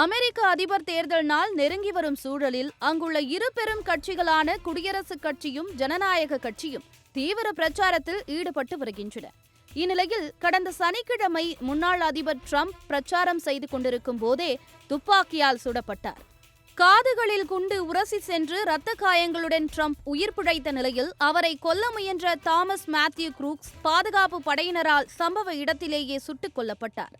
அமெரிக்க அதிபர் தேர்தல் நாள் நெருங்கி வரும் சூழலில் அங்குள்ள இரு பெரும் கட்சிகளான குடியரசுக் கட்சியும் ஜனநாயக கட்சியும் தீவிர பிரச்சாரத்தில் ஈடுபட்டு வருகின்றன. இந்நிலையில் கடந்த சனிக்கிழமை முன்னாள் அதிபர் டிரம்ப் பிரச்சாரம் செய்து கொண்டிருக்கும் போதே துப்பாக்கியால் சுடப்பட்டார். காதுகளில் குண்டு உரசி சென்று இரத்த காயங்களுடன் டிரம்ப் உயிர் பிழைத்த நிலையில் அவரை கொல்ல முயன்ற தாமஸ் மேத்யூ குரூக்ஸ் பாதுகாப்பு படையினரால் சம்பவ இடத்திலேயே சுட்டுக் கொல்லப்பட்டார்.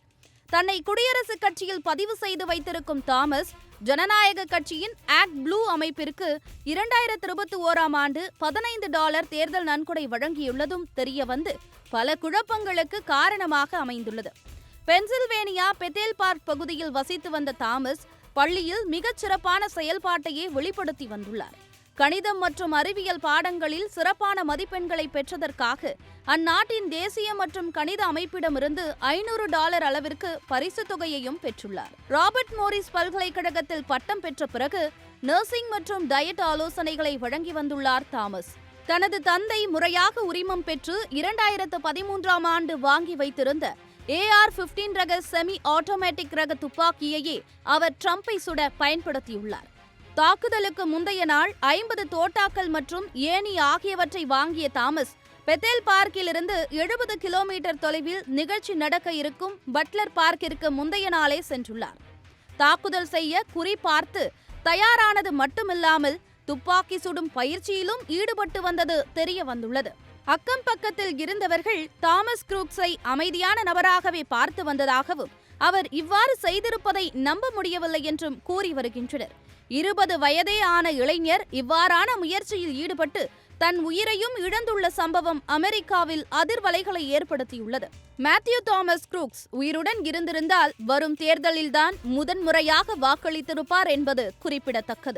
தன்னை குடியரசுக் கட்சியில் பதிவு செய்து வைத்திருக்கும் தாமஸ் ஜனநாயக கட்சியின் ஆக்ட் ப்ளூ அமைப்பிற்கு 2021ஆம் ஆண்டு $15 தேர்தல் நன்கொடை வழங்கியுள்ளதும் தெரியவந்து பல குழப்பங்களுக்கு காரணமாக அமைந்துள்ளது. பென்சில்வேனியா பெத்தேல் பார்க் பகுதியில் வசித்து வந்த தாமஸ் பள்ளியில் மிகச் சிறப்பான செயல்பாட்டையே வெளிப்படுத்தி வந்துள்ளார். கணிதம் மற்றும் அறிவியல் பாடங்களில் சிறப்பான மதிப்பெண்களை பெற்றதற்காக அந்நாட்டின் தேசிய மற்றும் கணித அமைப்பிடமிருந்து $500 அளவிற்கு பரிசுத் தொகையையும் பெற்றுள்ளார். ராபர்ட் மோரிஸ் பல்கலைக்கழகத்தில் பட்டம் பெற்ற பிறகு நர்சிங் மற்றும் டயட் ஆலோசனைகளை வழங்கி வந்துள்ளார் தாமஸ். தனது தந்தை முறையாக உரிமம் பெற்று 2013ஆம் ஆண்டு வாங்கி வைத்திருந்த AR-15 ரக செமி ஆட்டோமேட்டிக் ரக துப்பாக்கியையே அவர் டிரம்பை சுட பயன்படுத்தியுள்ளார். தாக்குதலுக்கு முந்தைய நாள் 50 தோட்டாக்கள் மற்றும் ஏணி ஆகியவற்றை வாங்கிய தாமஸ் பெத்தேல் பார்க்கிலிருந்து 70 கிலோமீட்டர் தொலைவில் நிகழ்ச்சி நடக்க இருக்கும் பட்லர் பார்க்கிற்கு முந்தைய நாளே சென்றுள்ளார். தாக்குதல் செய்ய குறி பார்த்து தயாரானது மட்டுமில்லாமல் துப்பாக்கி சுடும் பயிற்சியிலும் ஈடுபட்டு வந்தது தெரிய வந்துள்ளது. அக்கம் பக்கத்தில் இருந்தவர்கள் தாமஸ் குரூக்ஸை அமைதியான நபராகவே பார்த்து வந்ததாகவும் அவர் இவ்வாறு செய்திருப்பதை நம்ப முடியவில்லை என்றும் கூறி வருகின்றனர். 20 வயதே ஆன இளைஞர் இவ்வாறான முயற்சியில் ஈடுபட்டு தன் உயிரையும் இழந்துள்ள சம்பவம் அமெரிக்காவில் அதிர்வலைகளை ஏற்படுத்தியுள்ளது. மேத்யூ தாமஸ் குரூக்ஸ் உயிருடன் இருந்திருந்தால் வரும் தேர்தலில்தான் முதன்முறையாக வாக்களித்திருப்பார் என்பது குறிப்பிடத்தக்கது.